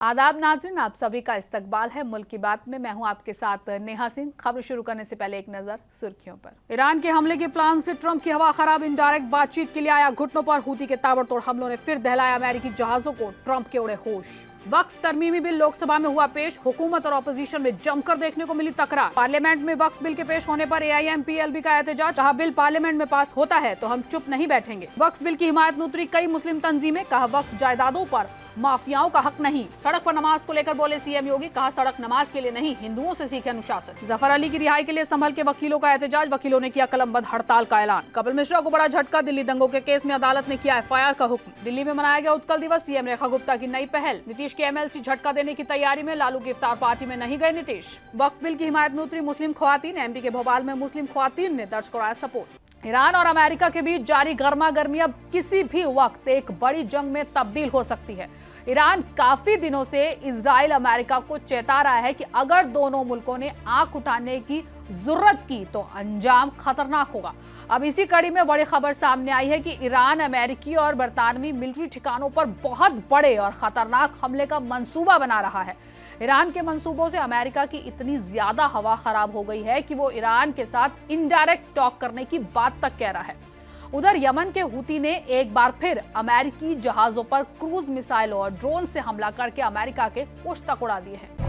आदाब नाज़रीन, आप सभी का इस्तकबाल है मुल्क की बात में। मैं हूं आपके साथ नेहा सिंह। खबर शुरू करने से पहले एक नजर सुर्खियों पर। ईरान के हमले के प्लान से ट्रंप की हवा खराब, इनडायरेक्ट बातचीत के लिए आया घुटनों पर। हूती के ताबड़तोड़ हमलों ने फिर दहलाया अमेरिकी जहाजों को, ट्रंप के उड़े होश। वक्फ तरमीमी बिल लोकसभा में हुआ पेश, हुकूमत और ऑपोजिशन में जमकर देखने को मिली तकरार। पार्लियामेंट में वक्फ बिल के पेश होने पर AIM-PLB का एहतजाज, कहा बिल पार्लियामेंट में पास होता है तो हम चुप नहीं बैठेंगे। वक्फ बिल की हिमायत में उतरी कई मुस्लिम तंजीमें, कहा वक्फ जायदादों पर माफियाओं का हक नहीं। सड़क पर नमाज को लेकर बोले CM योगी, कहा सड़क नमाज के लिए नहीं, हिंदुओं से सीखे अनुशासन। जफर अली की रिहाई के लिए संभल के वकीलों का एहतजाज, वकीलों ने किया कलमबंद हड़ताल का ऐलान। कपिल मिश्रा को बड़ा झटका, दिल्ली दंगों के केस में अदालत ने किया FIR का हुक्म। दिल्ली में मनाया गया उत्कल दिवस, CM रेखा गुप्ता की नई पहल। नीतीश के MLC झटका देने की तैयारी में, लालू की इफ्तार पार्टी में नहीं गए नीतीश। वक्फ बिल की हिमायत में उतरी मुस्लिम ख्वातीन, MP के भोपाल में मुस्लिम ख्वातीन ने दर्ज कराया सपोर्ट। ईरान और अमेरिका के बीच जारी गर्मा गर्मी अब किसी भी वक्त एक बड़ी जंग में तब्दील हो सकती है। ईरान काफी दिनों से इजराइल अमेरिका को चेता रहा है कि अगर दोनों मुल्कों ने आंख उठाने की जरूरत की तो अंजाम खतरनाक होगा। अब इसी कड़ी में बड़ी खबर सामने आई है कि ईरान अमेरिकी और बरतानवी मिलिट्री ठिकानों पर बहुत बड़े और खतरनाक हमले का मंसूबा बना रहा है। ईरान के मंसूबों से अमेरिका की इतनी ज्यादा हवा खराब हो गई है कि वो ईरान के साथ इनडायरेक्ट टॉक करने की बात तक कह रहा है। उधर यमन के हूती ने एक बार फिर अमेरिकी जहाजों पर क्रूज मिसाइलों और ड्रोन से हमला करके अमेरिका के होश तक उड़ा दिए हैं।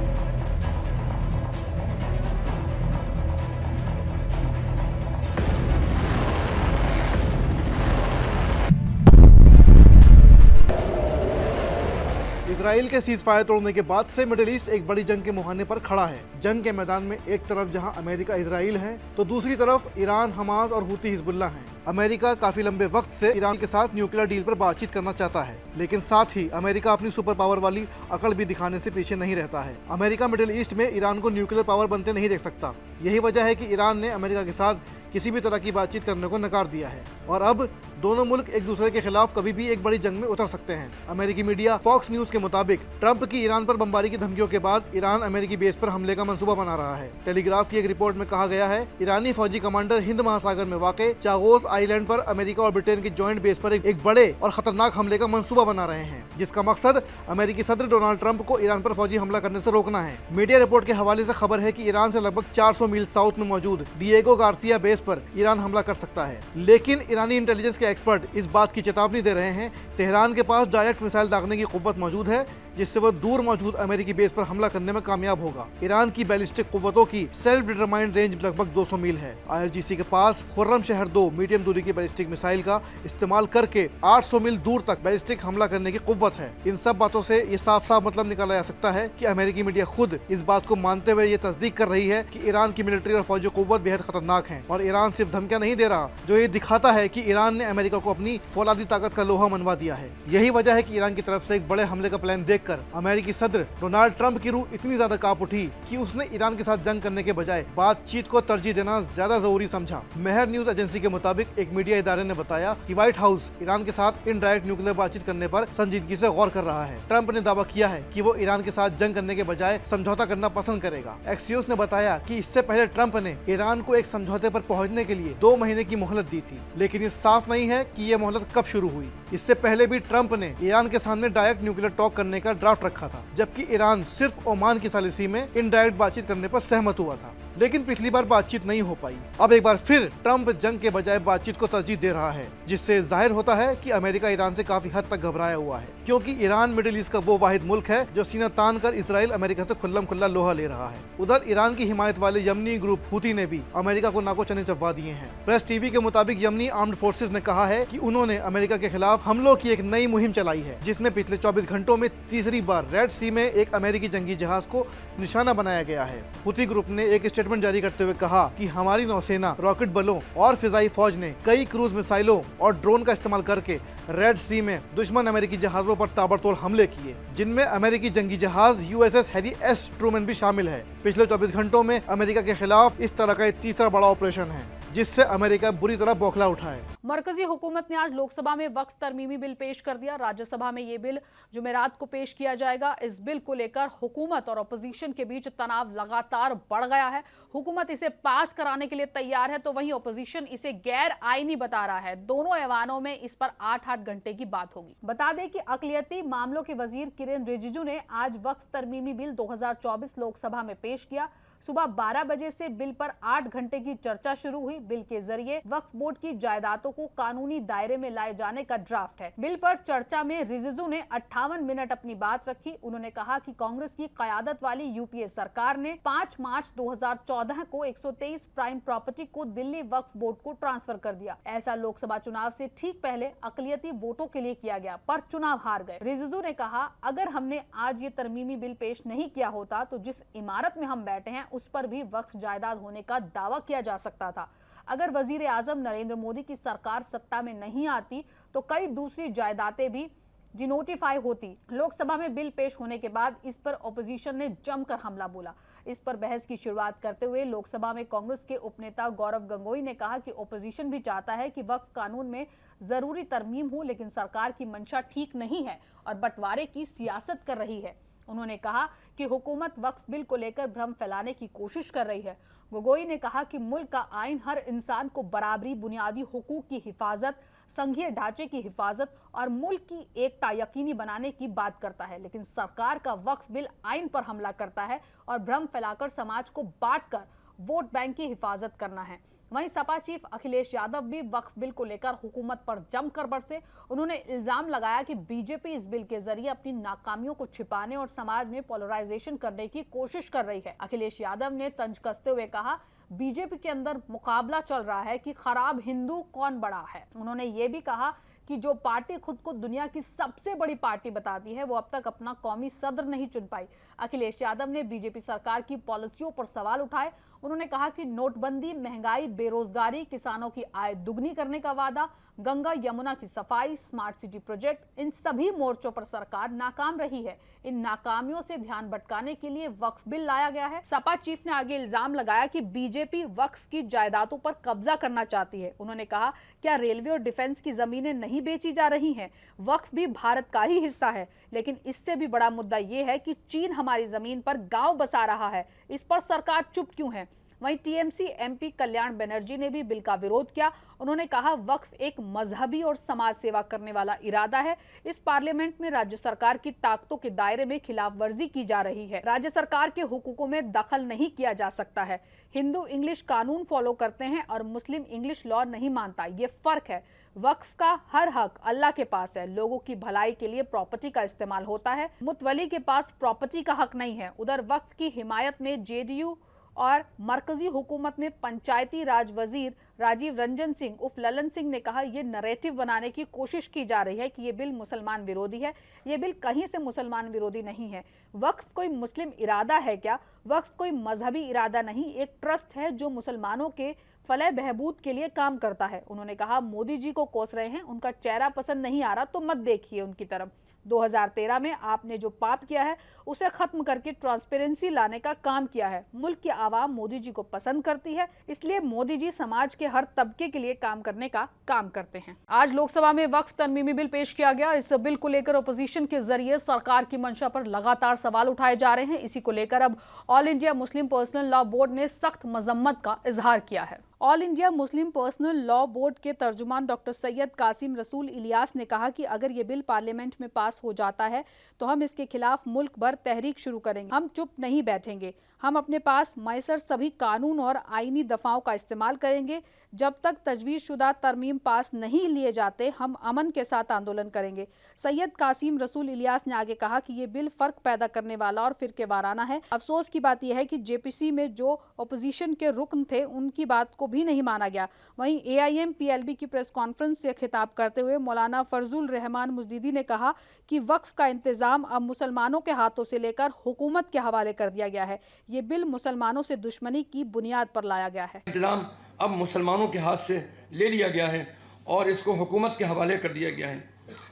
इजराइल के सीज फायर तोड़ने के बाद से मिडिल ईस्ट एक बड़ी जंग के मुहाने पर खड़ा है। जंग के मैदान में एक तरफ जहां अमेरिका इजराइल है तो दूसरी तरफ ईरान, हमास और हूती हिजबुल्लाह हैं। अमेरिका काफी लंबे वक्त से ईरान के साथ न्यूक्लियर डील पर बातचीत करना चाहता है, लेकिन साथ ही अमेरिका अपनी सुपर पावर वाली अकड़ भी दिखाने से पीछे नहीं रहता है। अमेरिका मिडिल ईस्ट में ईरान को न्यूक्लियर पावर बनते नहीं देख सकता। यही वजह है कि ईरान ने अमेरिका के साथ किसी भी तरह की बातचीत करने को नकार दिया है और अब दोनों मुल्क एक दूसरे के खिलाफ कभी भी एक बड़ी जंग में उतर सकते हैं। अमेरिकी मीडिया फॉक्स न्यूज के मुताबिक ट्रंप की ईरान पर बमबारी की धमकियों के बाद ईरान अमेरिकी बेस पर हमले का मंसूबा बना रहा है। टेलीग्राफ की एक रिपोर्ट में कहा गया है, ईरानी फौजी कमांडर हिंद महासागर में वाक़े चागोस आइलैंड पर अमेरिका और ब्रिटेन की जॉइंट बेस पर एक बड़े और खतरनाक हमले का मंसूबा बना रहे हैं, जिसका मकसद अमेरिकी सदर डोनाल्ड ट्रंप को ईरान पर फौजी हमला करने से रोकना है। मीडिया रिपोर्ट के हवाले से खबर है कि ईरान से लगभग 400 मील साउथ में मौजूद डिएगो गार्सिया बेस पर ईरान हमला कर सकता है, लेकिन ईरानी इंटेलिजेंस के एक्सपर्ट इस बात की चेतावनी दे रहे हैं तेहरान के पास डायरेक्ट मिसाइल दागने की कुव्वत मौजूद है, जिससे वह दूर मौजूद अमेरिकी बेस पर हमला करने में कामयाब होगा। ईरान की बैलिस्टिक कुव्वतों की सेल्फ डिटरमाइंड रेंज लगभग 200 मील है। IRGC के पास खुर्रम शहर 2 मीडियम दूरी की बैलिस्टिक मिसाइल का इस्तेमाल करके 800 मील दूर तक बैलिस्टिक हमला करने की कुव्वत है। इन सब बातों से ये साफ साफ मतलब निकाला जा सकता है कि अमेरिकी मीडिया खुद इस बात को मानते हुए ये तस्दीक कर रही है कि ईरान की मिलिट्री और फौजी कुव्वत बेहद खतरनाक है और ईरान सिर्फ धमकियां नहीं दे रहा, जो ये दिखाता है कि ईरान ने अमेरिका को अपनी फौलादी ताकत का लोहा मनवा दिया है। यही वजह है कि ईरान की तरफ से एक बड़े हमले का प्लान देखकर अमेरिकी सदर डोनाल्ड ट्रंप की रूह इतनी ज्यादा कांप उठी कि उसने ईरान के साथ जंग करने के बजाय बातचीत को तरजीह देना ज्यादा जरूरी समझा। मेहर न्यूज एजेंसी के मुताबिक एक मीडिया इदारे ने बताया कि व्हाइट हाउस ईरान के साथ इनडायरेक्ट न्यूक्लियर बातचीत करने पर संजीदगी से गौर कर रहा है। ट्रंप ने दावा किया है कि वो ईरान के साथ जंग करने के बजाय समझौता करना पसंद करेगा। एक्सियोस ने बताया कि इससे पहले ट्रंप ने ईरान को एक समझौते पर पहुंचने के लिए 2 महीने की मोहलत दी थी, लेकिन ये साफ नहीं है कि ये मोहलत कब शुरू हुई। इससे पहले भी ट्रंप ने ईरान के सामने डायरेक्ट न्यूक्लियर टॉक करने का ड्राफ्ट रखा था, जबकि ईरान सिर्फ ओमान की सालिसी में इनडायरेक्ट बातचीत करने पर सहमत हुआ था, लेकिन पिछली बार बातचीत नहीं हो पाई। अब एक बार फिर ट्रंप जंग के बजाय बातचीत को तरजीह दे रहा है, जिससे जाहिर होता है कि अमेरिका ईरान से काफी हद तक घबराया हुआ है, क्योंकि ईरान मिडिल ईस्ट का वो वाहिद मुल्क है जो सीना तान कर इजराइल अमेरिका से खुल्लम खुल्ला लोहा ले रहा है। उधर ईरान की हिमायत वाले यमनी ग्रुप हूती ने भी अमेरिका को नाको चने चबवा दिए हैं। प्रेस टीवी के मुताबिक यमनी आर्म्ड फोर्सेज ने कहा है कि उन्होंने अमेरिका के खिलाफ हमलों की एक नई मुहिम चलाई है, जिसमें पिछले 24 घंटों में तीसरी बार रेड सी में एक अमेरिकी जंगी जहाज को निशाना बनाया गया है। हूती ग्रुप ने एक स्टेटमेंट जारी करते हुए कहा कि हमारी नौसेना, रॉकेट बलों और फिजाई फौज ने कई क्रूज मिसाइलों और ड्रोन का इस्तेमाल करके रेड सी में दुश्मन अमेरिकी जहाजों पर ताबड़तोड़ हमले किए, जिनमें अमेरिकी जंगी जहाज USS हैरी एस ट्रूमैन भी शामिल है। पिछले 24 घंटों में अमेरिका के खिलाफ इस तरह का तीसरा बड़ा ऑपरेशन है। जिससे अमेरिका बुरी तरह बौखला उठा है। मरकजी हुकूमत ने आज लोकसभा में वक्फ तरमीमी बिल पेश कर दिया। राज्यसभा में ये बिल जुमेरात को पेश किया जाएगा। इस बिल को लेकर हुकूमत और अपोजिशन के बीच तनाव लगातार बढ़ गया है। हुकूमत इसे पास कराने के लिए तैयार है तो वहीं अपोजिशन इसे गैर आईनी बता रहा है। दोनों ऐवानों में इस पर 8-8 घंटे की बात होगी। बता दें कि अक़लियती मामलों के वजीर किरेन रिजिजू ने आज वक्फ तरमीमी बिल 2024 लोकसभा में पेश किया। सुबह 12 बजे से बिल पर 8 घंटे की चर्चा शुरू हुई। बिल के जरिए वक्फ बोर्ड की जायदादों को कानूनी दायरे में लाए जाने का ड्राफ्ट है। बिल पर चर्चा में रिजिजू ने 58 मिनट अपनी बात रखी। उन्होंने कहा कि कांग्रेस की क़यादत वाली यूपीए सरकार ने 5 मार्च 2014 को 123 प्राइम प्रॉपर्टी को दिल्ली वक्फ बोर्ड को ट्रांसफर कर दिया। ऐसा लोकसभा चुनाव से ठीक पहले अक़लियती वोटों के लिए किया गया, पर चुनाव हार गए। रिजिजू ने कहा, अगर हमने आज ये तरमीमी बिल पेश नहीं किया होता तो जिस इमारत में हम बैठे हैं उस पर भी वक्फ जायदाद होने का दावा किया जा सकता था। अगर वजीर आजम नरेंद्र मोदी की सरकार सत्ता में नहीं आती तो कई दूसरी जायदादें भी डिनोटिफाई होती। लोकसभा में बिल पेश होने के बाद इस पर ओपोजिशन ने जमकर हमला बोला। इस पर बहस की शुरुआत करते हुए लोकसभा में कांग्रेस के उपनेता गौरव गंगोई ने कहा कि ओपोजिशन भी चाहता है कि वक्फ कानून में जरूरी तरमीम हो, लेकिन सरकार की मंशा ठीक नहीं है और बंटवारे की सियासत कर रही है। उन्होंने कहा कि हुकूमत वक्फ बिल को लेकर भ्रम फैलाने की कोशिश कर रही है। गोगोई ने कहा कि मुल्क का आइन हर इंसान को बराबरी, बुनियादी हुकूक की हिफाजत, संघीय ढांचे की हिफाजत और मुल्क की एकता यकीनी बनाने की बात करता है, लेकिन सरकार का वक्फ बिल आइन पर हमला करता है और भ्रम फैलाकर समाज को बांटकर वोट बैंक की हिफाजत करना है। वहीं सपा चीफ अखिलेश यादव भी वक्फ बिल को लेकर हुकूमत पर जमकर बरसे। उन्होंने इल्जाम लगाया कि बीजेपी इस बिल के जरिए अपनी नाकामियों को छिपाने और समाज में पोलराइजेशन करने की कोशिश कर रही है। अखिलेश यादव ने तंज कसते हुए कहा, बीजेपी के अंदर मुकाबला चल रहा है कि खराब हिंदू कौन बड़ा है। उन्होंने ये भी कहा कि जो पार्टी खुद को दुनिया की सबसे बड़ी पार्टी बताती है वो अब तक अपना कौमी सदर नहीं चुन पाई। अखिलेश यादव ने बीजेपी सरकार की पॉलिसियों पर सवाल उठाए। उन्होंने कहा कि नोटबंदी, महंगाई, बेरोजगारी, किसानों की आय दुगनी करने का वादा, गंगा यमुना की सफाई, स्मार्ट सिटी प्रोजेक्ट, इन सभी मोर्चों पर सरकार नाकाम रही है। इन नाकामियों से ध्यान भटकाने के लिए वक्फ बिल लाया गया है। सपा चीफ ने आगे इल्जाम लगाया कि बीजेपी वक्फ की जायदादों पर कब्जा करना चाहती है। उन्होंने कहा, क्या रेलवे और डिफेंस की जमीनें नहीं बेची जा रही हैं? वक्फ भी भारत का ही हिस्सा है, लेकिन इससे भी बड़ा मुद्दा ये है कि चीन हमारी जमीन पर गांव बसा रहा है। इस पर सरकार चुप क्यों है? वहीं टीएमसी एमपी कल्याण बनर्जी ने भी बिल का विरोध किया। उन्होंने कहा, वक्फ एक मजहबी और समाज सेवा करने वाला इरादा है। इस पार्लियामेंट में राज्य सरकार की ताकतों के दायरे में खिलाफ वर्जी की जा रही है। राज्य सरकार के हुकूकों में दखल नहीं किया जा सकता है। हिंदू इंग्लिश कानून फॉलो करते हैं और मुस्लिम इंग्लिश लॉ नहीं मानता, ये फर्क है। वक्फ का हर हक अल्लाह के पास है। लोगों की भलाई के लिए प्रॉपर्टी का इस्तेमाल होता है। मुतवली के पास प्रॉपर्टी का हक नहीं है। उधर वक्फ की हिमायत में जेडीयू और मरकजी हुकूमत में पंचायती राज वजीर राजीव रंजन सिंह उर्फ ललन सिंह ने कहा, ये नैरेटिव बनाने की कोशिश की जा रही है कि ये बिल मुसलमान विरोधी है। ये बिल कहीं से मुसलमान विरोधी नहीं है। वक्फ कोई मुस्लिम इरादा है क्या? वक्फ कोई मजहबी इरादा नहीं, एक ट्रस्ट है जो मुसलमानों के फलाह बहबूद के लिए काम करता है। उन्होंने कहा, मोदी जी को कोस रहे हैं, उनका चेहरा पसंद नहीं आ रहा तो मत देखिए उनकी तरफ। 2013 में आपने जो पाप किया है उसे खत्म करके ट्रांसपेरेंसी लाने का काम किया है। मुल्क की आवाम मोदी जी को पसंद करती है, इसलिए मोदी जी समाज के हर तबके के लिए काम करने का काम करते हैं। आज लोकसभा में वक्फ तरमीमी बिल पेश किया गया। इस बिल को लेकर अपोजिशन के जरिए सरकार की मंशा पर लगातार सवाल उठाए जा रहे हैं। इसी को लेकर अब ऑल इंडिया मुस्लिम पर्सनल लॉ बोर्ड ने सख्त मजम्मत का इजहार किया है। ऑल इंडिया मुस्लिम पर्सनल लॉ बोर्ड के तर्जुमान डॉक्टर सैयद कासिम रसूल इलियास ने कहा कि अगर ये बिल पार्लियामेंट में पास हो जाता है तो हम इसके खिलाफ मुल्क भर तहरीक शुरू करेंगे। हम चुप नहीं बैठेंगे। हम अपने पास मैसर सभी कानून और आईनी दफाओं का इस्तेमाल करेंगे। जब तक तजवीज़ शुदा तरमीम पास नहीं लिए जाते हम अमन के साथ आंदोलन करेंगे। सैयद कासिम रसूल इलियास ने आगे कहा कि ये बिल फ़र्क पैदा करने वाला और फिरके वाराना है। अफसोस की बात यह है कि जेपीसी में जो अपोजिशन के रुकन थे उनकी बात को भी नहीं माना गया। वहीं AIM PLB की प्रेस कॉन्फ्रेंस से खिताब करते हुए मौलाना फरजुल रहमान मुजदिदी ने कहा कि वक्फ का इंतज़ाम अब मुसलमानों के हाथों से लेकर हुकूमत के हवाले कर दिया गया है। ये बिल मुसलमानों से दुश्मनी की बुनियाद पर लाया गया है। इंतजाम अब मुसलमानों के हाथ से ले लिया गया है और इसको हुकूमत के हवाले कर दिया गया है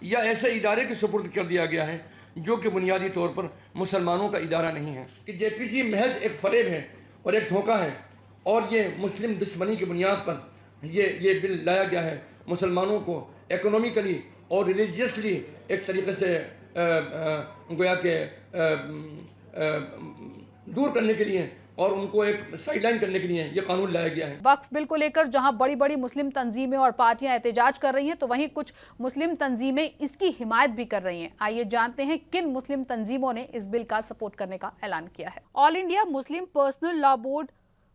या ऐसे इदारे के सुपुर्द कर दिया गया है जो कि बुनियादी तौर पर मुसलमानों का इदारा नहीं है। कि जेपीसी महज एक फरेब है और एक धोखा है और ये मुस्लिम दुश्मनी की बुनियाद पर ये बिल लाया गया है। मुसलमानों को इकोनॉमिकली और रिलीजियसली एक तरीके से गोया के दूर करने के लिए और उनको एक साइडलाइन करने के लिए ये कानून लाया गया है। वक्फ बिल को लेकर जहां बड़ी बड़ी मुस्लिम तंजीमें और पार्टियां एहतजाज कर रही हैं, तो वहीं कुछ मुस्लिम तंजीमें इसकी हिमायत भी कर रही हैं। आइए जानते हैं किन मुस्लिम तंजीमों ने इस बिल का सपोर्ट करने का ऐलान किया है। ऑल इंडिया मुस्लिम पर्सनल लॉ बोर्ड,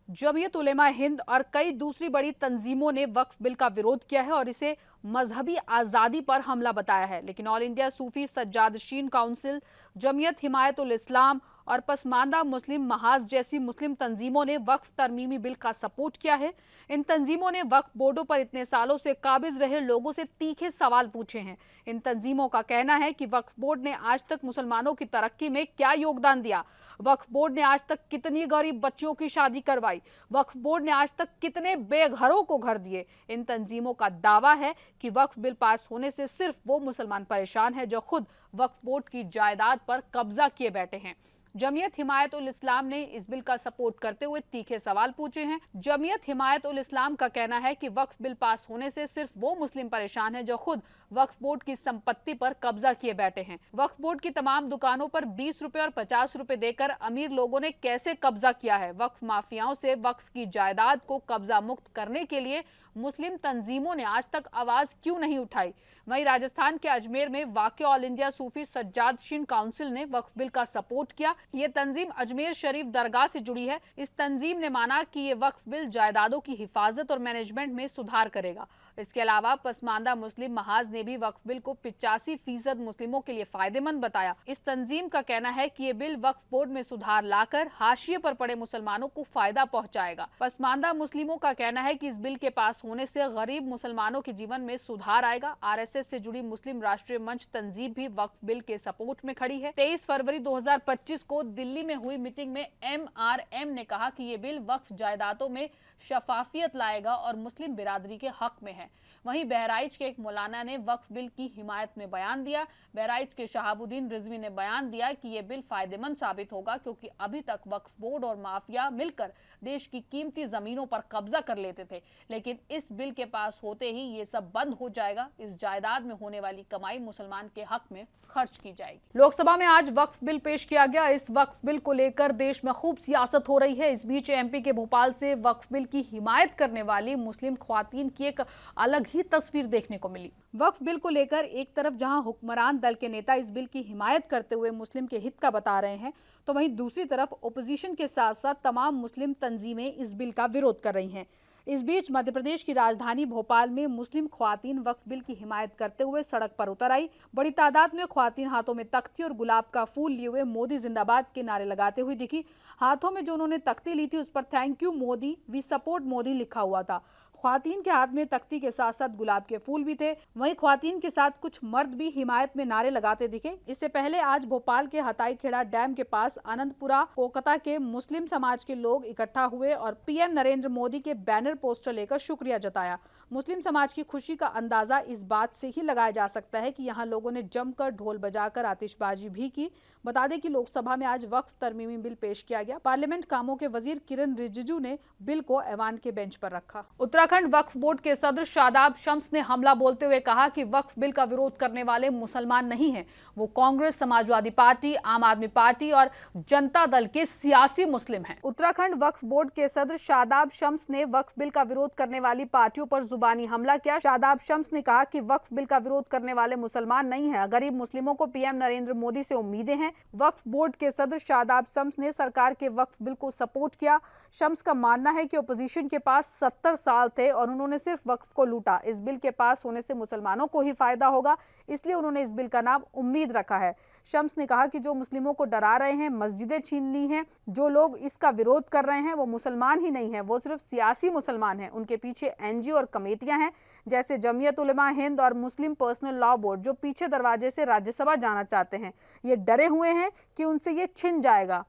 जमीयत उलेमा हिंद और कई दूसरी बड़ी तंजीमों ने वक्फ बिल का विरोध किया है और इसे मजहबी आज़ादी पर हमला बताया है। लेकिन ऑल इंडिया सूफी सज्जादशीन काउंसिल, जमीयत हिमायत उल इस्लाम और पसमानदा मुस्लिम महाज जैसी मुस्लिम तंजीमों ने वक्फ तरमीमी बिल का सपोर्ट किया है। इन तंजीमों ने वक्फ बोर्डों पर इतने सालों से काबिज रहे लोगों से तीखे सवाल पूछे हैं। इन तंजीमों का कहना है कि वक्फ बोर्ड ने आज तक मुसलमानों की तरक्की में क्या योगदान दिया, वक्फ बोर्ड ने आज तक कितनी गरीब बच्चियों की शादी करवाई, वक्फ बोर्ड ने आज तक कितने बेघरों को घर दिए। इन तंजीमों का दावा है कि वक्फ बिल पास होने से सिर्फ वो मुसलमान परेशान है जो खुद वक्फ बोर्ड की जायदाद पर कब्जा किए बैठे हैं। जमीयत हिमायत उल इस्लाम ने इस बिल का सपोर्ट करते हुए तीखे सवाल पूछे हैं। जमीयत हिमायत उल इस्लाम का कहना है कि वक्फ बिल पास होने से सिर्फ वो मुस्लिम परेशान है जो खुद वक्फ बोर्ड की संपत्ति पर कब्जा किए बैठे हैं। वक्फ बोर्ड की तमाम दुकानों पर 20 रुपए और 50 रुपए देकर अमीर लोगों ने कैसे कब्जा किया है। वक्फ माफियाओं से वक्फ की जायदाद को कब्जा मुक्त करने के लिए मुस्लिम तंजीमों ने आज तक आवाज क्यों नहीं उठाई। वहीं राजस्थान के अजमेर में वाक़ ऑल इंडिया सूफी सज्जादशीन काउंसिल ने वक्फ बिल का सपोर्ट किया। ये तंजीम अजमेर शरीफ दरगाह से जुड़ी है। इस तंजीम ने माना कि ये वक्फ बिल जायदादों की हिफाजत और मैनेजमेंट में सुधार करेगा। इसके अलावा पसमानदा मुस्लिम महाज ने भी वक्फ बिल को 85% मुस्लिमों के लिए फायदेमंद बताया। इस तंजीम का कहना है कि ये बिल वक्फ बोर्ड में सुधार लाकर हाशिए पर पड़े मुसलमानों को फायदा पहुंचाएगा। पसमानदा मुस्लिमों का कहना है कि इस बिल के पास होने से गरीब मुसलमानों के जीवन में सुधार आएगा। RSS से जुड़ी मुस्लिम राष्ट्रीय मंच तंजीम भी वक्फ बिल के सपोर्ट में खड़ी है। 23 फरवरी 2025 को दिल्ली में हुई मीटिंग में MRM ने कहा कि ये बिल वक्फ जायदादों में शफाफियत लाएगा और मुस्लिम बिरादरी के हक में है। वहीं बहराइच के एक मौलाना ने वक्फ बिल की हिमायत में बयान दिया। बहराइच के शहाबुद्दीन रिजवी ने बयान दिया कि ये बिल फायदेमंद साबित होगा क्योंकि अभी तक वक्फ बोर्ड और माफिया मिलकर देश की कीमती जमीनों पर कब्जा कर लेते थे, लेकिन इस बिल के पास होते ही ये सब बंद हो जाएगा। इस जायदाद में होने वाली कमाई मुसलमान के हक में खर्च की जाएगी। लोकसभा में आज वक्फ बिल पेश किया गया। इस वक्फ बिल को लेकर देश में खूब सियासत हो रही है। इस बीच MP के भोपाल से वक्फ बिल की हिमायत करने वाली मुस्लिम ख्वातीन की एक अलग ही तस्वीर देखने को मिली। वक्फ बिल को लेकर एक तरफ जहां हुक्मरान दल के नेता इस बिल की हिमायत करते हुए मुस्लिम के हित का बता रहे हैं, तो वहीं दूसरी तरफ ओपोजिशन के साथ साथ तमाम मुस्लिम तंजीमें इस बिल का विरोध कर रही हैं। इस बीच मध्य प्रदेश की राजधानी भोपाल में मुस्लिम ख्वातीन वक्फ बिल की हिमायत करते हुए सड़क पर उतर आई। बड़ी तादाद में ख्वातीन हाथों में तख्ती और गुलाब का फूल लिए हुए मोदी जिंदाबाद के नारे लगाते हुए दिखी। हाथों में जो उन्होंने तख्ती ली थी उस पर thank you Modi, we support Modi लिखा हुआ था। ख्वातीन के हाथ में तख्ती के साथ साथ गुलाब के फूल भी थे। वहीं ख्वातीन के साथ कुछ मर्द भी हिमायत में नारे लगाते दिखे। इससे पहले आज भोपाल के हताई खेड़ा डैम के पास आनंदपुरा कोलकाता के मुस्लिम समाज के लोग इकट्ठा हुए और PM नरेंद्र मोदी के बैनर पोस्टर लेकर शुक्रिया जताया। मुस्लिम समाज की खुशी का अंदाजा इस बात से ही लगाया जा सकता है कि यहाँ लोगों ने जमकर ढोल बजाकर आतिशबाजी भी की। बता दें कि लोकसभा में आज वक्फ तरमीमी बिल पेश किया गया। पार्लियामेंट कामों के वजीर किरण रिजिजू ने बिल को ऐवान के बेंच पर रखा। उत्तराखंड वक्फ बोर्ड के सदस्य शादाब शम्स ने हमला बोलते हुए कहा कि वक्फ बिल का विरोध करने वाले मुसलमान नहीं हैं, वो कांग्रेस, समाजवादी पार्टी, आम आदमी पार्टी और जनता दल के सियासी मुस्लिम हैं। उत्तराखंड वक्फ बोर्ड के सदस्य शादाब शम्स ने वक्फ बिल का विरोध करने वाली पार्टियों पर जुबानी हमला किया। शादाब शम्स ने कहा कि वक्फ बिल का विरोध करने वाले मुसलमान नहीं है, गरीब मुस्लिमों को PM नरेंद्र मोदी से उम्मीदें हैं। वक्फ बोर्ड के सदस्य शादाब शम्स ने सरकार के वक्फ बिल को सपोर्ट किया। शम्स का मानना है कि ओपोजिशन के पास 70 साल थे और उन्होंने सिर्फ वक्फ को लूटा। इस बिल के पास होने से मुसलमानों को ही फायदा होगा, इसलिए उन्होंने इस बिल का नाम उम्मीद रखा है। शम्स ने कहा कि जो मुस्लिमों को डरा रहे हैं, मस्जिदें छीन ली हैं, जो लोग इसका विरोध कर रहे हैं वो मुसलमान ही नहीं है, वो सिर्फ सियासी मुसलमान हैं। उनके पीछे NGO और कमेटियां हैं जैसे जमीयत उलेमा हिंद और मुस्लिम पर्सनल लॉ बोर्ड, जो पीछे दरवाजे से राज्यसभा जाना चाहते हैं। ये डरे हुए हैं कि उनसे ये छिन जाएगा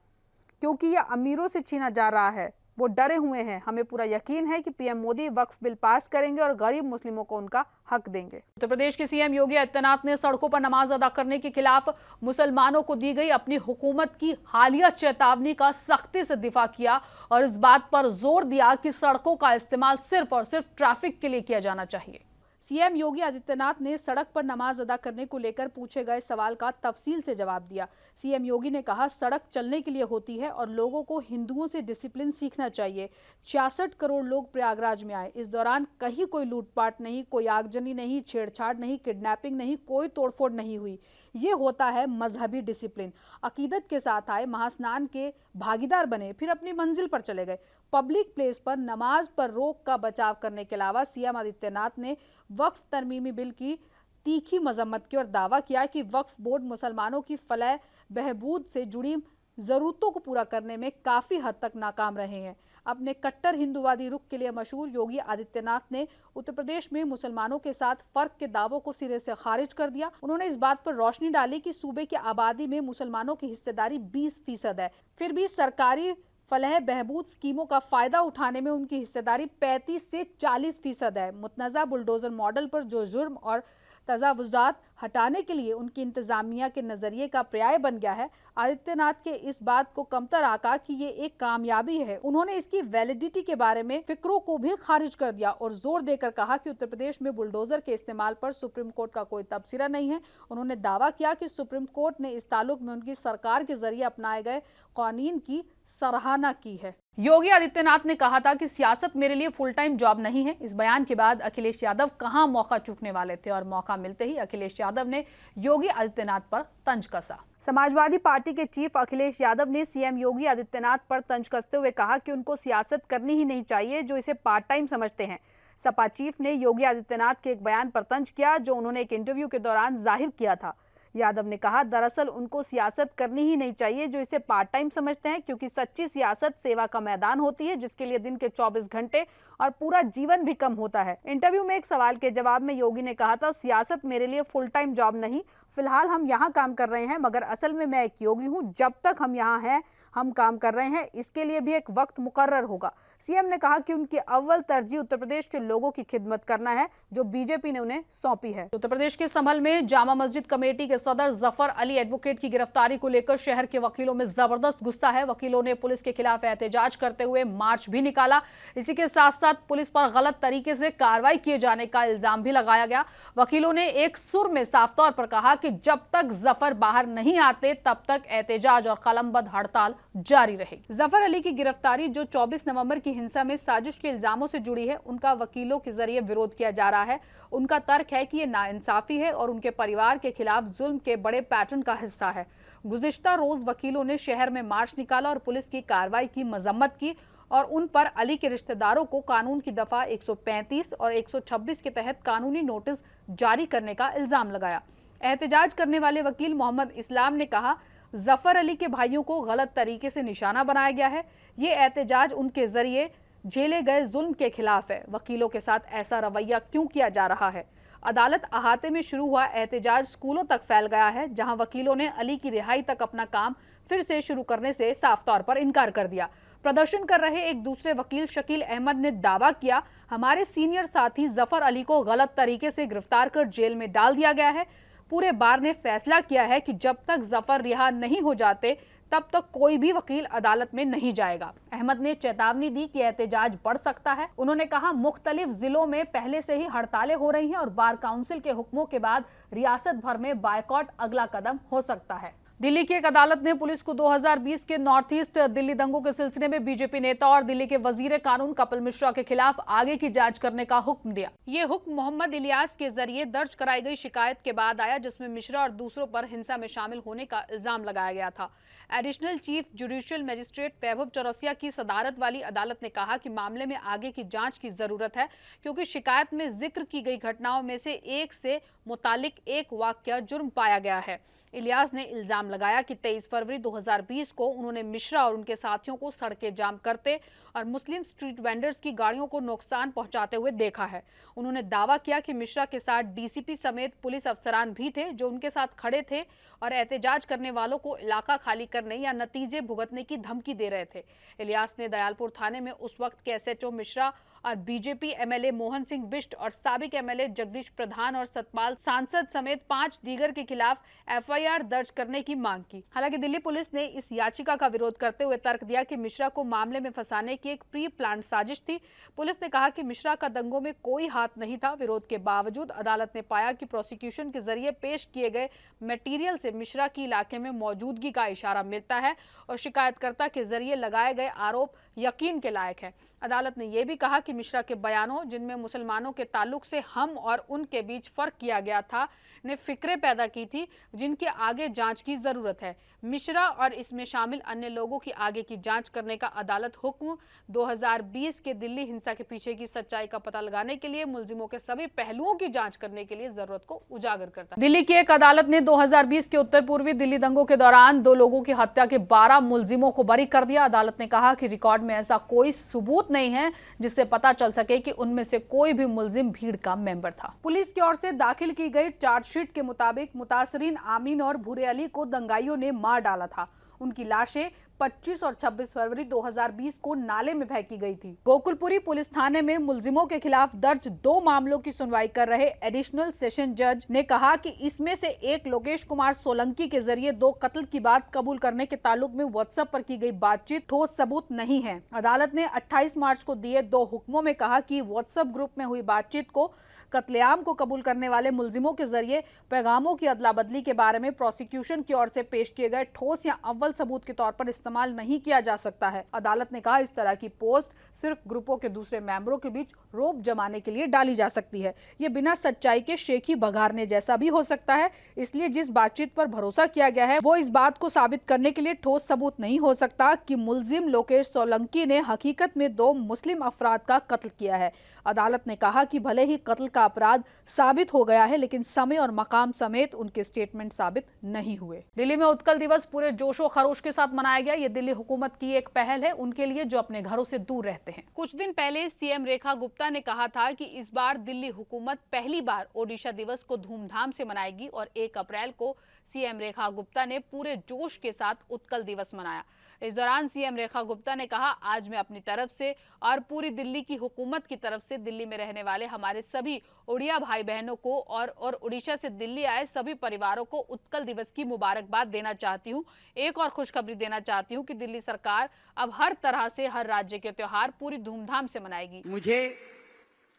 क्योंकि ये अमीरों से छीना जा रहा है। वो डरे हुए हैं। हमें पूरा यकीन है कि पीएम मोदी वक्फ बिल पास करेंगे और गरीब मुस्लिमों को उनका हक देंगे। उत्तर प्रदेश के सीएम योगी आदित्यनाथ ने सड़कों पर नमाज अदा करने के खिलाफ मुसलमानों को दी गई अपनी हुकूमत की हालिया चेतावनी का सख्ती से दिफा किया और इस बात पर जोर दिया कि सड़कों का इस्तेमाल सिर्फ और सिर्फ ट्रैफिक के लिए किया जाना चाहिए। सीएम योगी आदित्यनाथ ने सड़क पर नमाज अदा करने को लेकर पूछे गए सवाल का तफसील से जवाब दिया। सीएम योगी ने कहा, सड़क चलने के लिए होती है और लोगों को हिंदुओं से डिसिप्लिन सीखना चाहिए। 66 करोड़ लोग प्रयागराज में आए। इस दौरान कहीं कोई लूटपाट नहीं, कोई आगजनी नहीं, छेड़छाड़ नहीं, किडनैपिंग नहीं, कोई तोड़फोड़ नहीं हुई। ये होता है मजहबी डिसिप्लिन। अकीदत के साथ आए, महास्नान के भागीदार बने, फिर अपनी मंजिल पर चले गए। पब्लिक प्लेस पर नमाज पर रोक का बचाव करने के अलावा सीएम आदित्यनाथ ने वक्फ तरमीमी बिल की तीखी मजम्मत की और दावा किया कि वक्फ बोर्ड मुसलमानों की फलाह बहबूद से जुड़ी जरूरतों को पूरा करने में काफी हद तक नाकाम रहे हैं। अपने कट्टर हिंदुवादी रुख के लिए मशहूर योगी आदित्यनाथ ने उत्तर प्रदेश में मुसलमानों के साथ फर्क के दावों को सिरे से खारिज कर दिया। उन्होंने इस बात पर रोशनी डाली कि सूबे की आबादी में मुसलमानों की हिस्सेदारी 20% है, फिर भी सरकारी फलाह बहबूद स्कीमों का फायदा उठाने में उनकी हिस्सेदारी 35 से 40% है। मुतनज़ा बुलडोजर मॉडल पर जो जुर्म और तजावुजात हटाने के लिए उनकी इंतजामिया के नजरिए का पर्याय बन गया है, आदित्यनाथ के इस बात को कमतर आका कि ये एक कामयाबी है। उन्होंने इसकी वैलिडिटी के बारे में फिक्रों को भी खारिज कर दिया और जोर देकर कहा कि उत्तर प्रदेश में बुलडोजर के इस्तेमाल पर सुप्रीम कोर्ट का कोई तबसरा नहीं है। उन्होंने दावा किया कि सुप्रीम कोर्ट ने इस ताल्लुक में उनकी सरकार के जरिए अपनाए गए कानून की सराहना की है। योगी आदित्यनाथ ने कहा था कि सियासत मेरे लिए फुल टाइम जॉब नहीं है। इस बयान के बाद अखिलेश यादव कहां मौका चूकने वाले थे और मौका मिलते ही अखिलेश यादव ने योगी आदित्यनाथ पर तंज कसा। समाजवादी पार्टी के चीफ अखिलेश यादव ने सीएम योगी आदित्यनाथ पर तंज कसते हुए कहा कि उनको सियासत करनी ही नहीं चाहिए जो इसे पार्ट टाइम समझते हैं। सपा चीफ ने योगी आदित्यनाथ के एक बयान पर तंज किया जो उन्होंने एक इंटरव्यू के दौरान जाहिर किया था। यादव ने कहा, दरअसल उनको सियासत करनी ही नहीं चाहिए जो इसे पार्ट टाइम समझते हैं, क्योंकि सच्ची सियासत सेवा का मैदान होती है जिसके लिए दिन के 24 घंटे और पूरा जीवन भी कम होता है। इंटरव्यू में एक सवाल के जवाब में योगी ने कहा था, सियासत मेरे लिए फुल टाइम जॉब नहीं, फिलहाल हम यहाँ काम कर रहे हैं, मगर असल में मैं एक योगी हूँ। जब तक हम यहाँ हैं हम काम कर रहे हैं, इसके लिए भी एक वक्त मुकर्रर होगा। सीएम ने कहा कि उनकी अव्वल तरजीह उत्तर प्रदेश के लोगों की खिदमत करना है जो बीजेपी ने उन्हें सौंपी है। उत्तर प्रदेश के संभल में जामा मस्जिद कमेटी के सदर जफर अली एडवोकेट की गिरफ्तारी को लेकर शहर के वकीलों में जबरदस्त गुस्सा है। वकीलों ने पुलिस के खिलाफ एहतजाज करते हुए मार्च भी निकाला। इसी के साथ साथ पुलिस पर गलत तरीके से कार्रवाई किए जाने का इल्जाम भी लगाया गया। वकीलों ने एक सुर में साफ तौर पर कहा कि जब तक जफर बाहर नहीं आते तब तक एहतजाज और कलमबंद हड़ताल जारी रहेगी। जफर अली की गिरफ्तारी जो 24 नवंबर की हिंसा में साजिश के इल्जामों से जुड़ी है, उनका वकीलों के जरिए विरोध किया जा रहा है। उनका तर्क है कि ये नाइंसाफी है और उनके परिवार के खिलाफ जुल्म के बड़े पैटर्न का हिस्सा है। गुज़िश्ता रोज वकीलों ने शहर में मार्च निकाला और पुलिस की कार्रवाई की मजम्मत की और उन पर अली के रिश्तेदारों को कानून की दफा 135 और 126 के तहत कानूनी नोटिस जारी करने का इल्जाम लगाया। एहतजाज करने वाले वकील मोहम्मद इस्लाम ने कहा, जफर अली के भाइयों को गलत तरीके से निशाना बनाया गया है। ये एहतजाज उनके जरिए झेले गए जुल्म के खिलाफ है। वकीलों के साथ ऐसा रवैया क्यों किया जा रहा है? अदालत अहाते में शुरू हुआ एहतजाज स्कूलों तक फैल गया है, जहां वकीलों ने अली की रिहाई तक अपना काम फिर से शुरू करने से साफ तौर पर इनकार कर दिया। प्रदर्शन कर रहे एक दूसरे वकील शकील अहमद ने दावा किया, हमारे सीनियर साथी जफर अली को गलत तरीके से गिरफ्तार कर जेल में डाल दिया गया है। पूरे बार ने फैसला किया है कि जब तक जफर रिहा नहीं हो जाते तब तक कोई भी वकील अदालत में नहीं जाएगा। अहमद ने चेतावनी दी कि एहतजाज बढ़ सकता है। उन्होंने कहा, मुख्तलिफ जिलों में पहले से ही हड़तालें हो रही हैं और बार काउंसिल के हुक्मों के बाद रियासत भर में बायकॉट अगला कदम हो सकता है। दिल्ली की एक अदालत ने पुलिस को 2020 के नॉर्थ ईस्ट दिल्ली दंगों के सिलसिले में बीजेपी नेता और दिल्ली के वजीर कानून कपिल मिश्रा के खिलाफ आगे की जांच करने का हुक्म दिया। ये हुक्म मोहम्मद इलियास के जरिए दर्ज कराई गई शिकायत के बाद आया, जिसमें मिश्रा और दूसरों पर हिंसा में शामिल होने का इल्जाम लगाया गया था। एडिशनल चीफ जुडिशियल मजिस्ट्रेट वैभव चौरसिया की सदारत वाली अदालत ने कहा कि मामले में आगे की जांच की जरूरत है, क्योंकि शिकायत में जिक्र की गई घटनाओं में से एक से मुतालिक एक वाकया जुर्म पाया गया है। इलियास ने इल्जाम लगाया कि 23 फरवरी 2020 को उन्होंने मिश्रा और उनके साथियों को सड़कें जाम करते और मुस्लिम स्ट्रीट वेंडर्स की गाड़ियों को नुकसान पहुंचाते हुए देखा है। उन्होंने दावा किया कि मिश्रा के साथ डीसीपी समेत पुलिस अफसरान भी थे जो उनके साथ खड़े थे और एहतजाज करने वालों को इलाका खाली करने या नतीजे भुगतने की धमकी दे रहे थे। इलियास ने दयालपुर थाने में उस वक्त के एसएचओ मिश्रा और बीजेपी एमएलए मोहन सिंह बिष्ट और साबिक एमएलए जगदीश प्रधान और सतपाल सांसद समेत 5 दीगर के खिलाफ एफआईआर दर्ज करने की मांग की। हालांकि दिल्ली पुलिस ने इस याचिका का विरोध करते हुए तर्क दिया कि मिश्रा को मामले में फंसाने की एक प्री प्लान साजिश थी। पुलिस ने कहा कि मिश्रा का दंगों में कोई हाथ नहीं था। विरोध के बावजूद अदालत ने पाया कि प्रोसिक्यूशन के जरिए पेश किए गए मटेरियल से मिश्रा की इलाके में मौजूदगी का इशारा मिलता है और शिकायतकर्ता के जरिए लगाए गए आरोप यकीन के लायक है। अदालत ने यह भी कहा कि मिश्रा के बयानों, जिनमें मुसलमानों के ताल्लुक से हम और उनके बीच फर्क किया गया था, ने फिक्रें पैदा की थी जिनके आगे जांच की जरूरत है। मिश्रा और इसमें शामिल अन्य लोगों की आगे की जांच करने का अदालत हुक्म 2020 के दिल्ली हिंसा के पीछे की सच्चाई का पता लगाने के लिए मुलजिमों के सभी पहलुओं की जांच करने के लिए जरूरत को उजागर करता है। दिल्ली की एक अदालत ने 2020 के उत्तर पूर्वी दिल्ली दंगों के दौरान 2 लोगों की हत्या के 12 मुलजिमों को बरी कर दिया। अदालत ने कहा कि रिकॉर्ड में ऐसा कोई सबूत नहीं है जिससे पता चल सके कि उनमें से कोई भी मुलजिम भीड़ का मेंबर था। पुलिस की ओर से दाखिल की गई चार्जशीट के मुताबिक मुतासरीन आमीन और भूरे अली को दंगाइयों ने मार डाला था। उनकी लाशें 25 और 26 फरवरी 2020 को नाले में फेंकी गई थी। गोकुलपुरी पुलिस थाने में मुलजिमों के खिलाफ दर्ज 2 मामलों की सुनवाई कर रहे एडिशनल सेशन जज ने कहा कि इसमें से एक लोकेश कुमार सोलंकी के जरिए 2 कत्ल की बात कबूल करने के ताल्लुक में व्हाट्सएप पर की गई बातचीत ठोस सबूत नहीं है। अदालत ने 28 मार्च को दिए 2 हुक्मों में कहा कि व्हाट्सएप ग्रुप में हुई बातचीत को कत्लेआम को कबूल करने वाले मुलजिमों के जरिए पैगामों की अदला बदली के बारे में प्रोसिक्यूशन की ओर से पेश किए गए ठोस या अव्वल सबूत के तौर पर इस्तेमाल नहीं किया जा सकता है। अदालत ने कहा इस तरह की पोस्ट सिर्फ ग्रुपों के दूसरे मेंबरों के बीच रोब जमाने के लिए डाली जा सकती है। ये बिना सच्चाई के शेखी बघारने जैसा भी हो सकता है। इसलिए जिस बातचीत पर भरोसा किया गया है वो इस बात को साबित करने के लिए ठोस सबूत नहीं हो सकता कि मुलजिम लोकेश सोलंकी ने हकीकत में 2 मुस्लिम अफराद का कत्ल किया है। अदालत ने कहा कि भले ही कत्ल का अपराध साबित हो गया है लेकिन समय और मकाम समेत उनके स्टेटमेंट साबित नहीं हुए। दिल्ली में उत्कल दिवस पूरे जोशो खरोश के साथ मनाया गया। ये दिल्ली हुकूमत की एक पहल है उनके लिए जो अपने घरों से दूर रहते हैं। कुछ दिन पहले सीएम रेखा गुप्ता ने कहा था कि इस बार दिल्ली हुकूमत पहली बार ओडिशा दिवस को धूमधाम से मनाएगी और 1 अप्रैल को सीएम रेखा गुप्ता ने पूरे जोश के साथ उत्कल दिवस मनाया। इस दौरान सीएम रेखा गुप्ता ने कहा, आज मैं अपनी तरफ से और पूरी दिल्ली की हुकूमत की तरफ से दिल्ली में रहने वाले हमारे सभी उड़िया भाई बहनों को और उड़ीसा से दिल्ली आए सभी परिवारों को उत्कल दिवस की मुबारकबाद देना चाहती हूं। एक और खुशखबरी देना चाहती हूं कि दिल्ली सरकार अब हर तरह से हर राज्य के त्योहार पूरी धूमधाम से मनाएगी। मुझे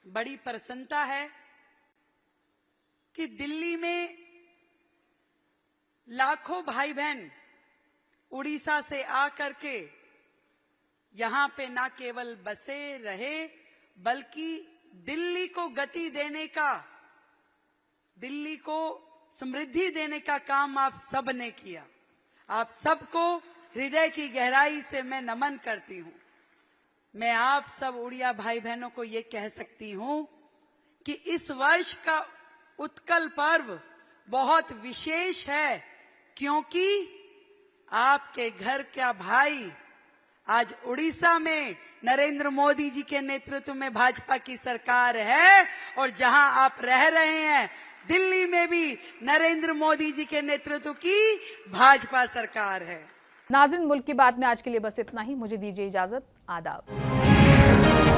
बड़ी प्रसन्नता है कि दिल्ली में लाखों भाई बहन उड़ीसा से आकर के यहाँ पे ना केवल बसे रहे बल्कि दिल्ली को गति देने का, दिल्ली को समृद्धि देने का काम आप सब ने किया। आप सबको हृदय की गहराई से मैं नमन करती हूँ। मैं आप सब उड़िया भाई बहनों को ये कह सकती हूँ कि इस वर्ष का उत्कल पर्व बहुत विशेष है क्योंकि आपके घर का भाई आज उड़ीसा में नरेंद्र मोदी जी के नेतृत्व में भाजपा की सरकार है और जहां आप रह रहे हैं दिल्ली में भी नरेंद्र मोदी जी के नेतृत्व की भाजपा सरकार है। नाज़रीन, मुल्क की बात में आज के लिए बस इतना ही। मुझे दीजिए इजाजत। आदाब।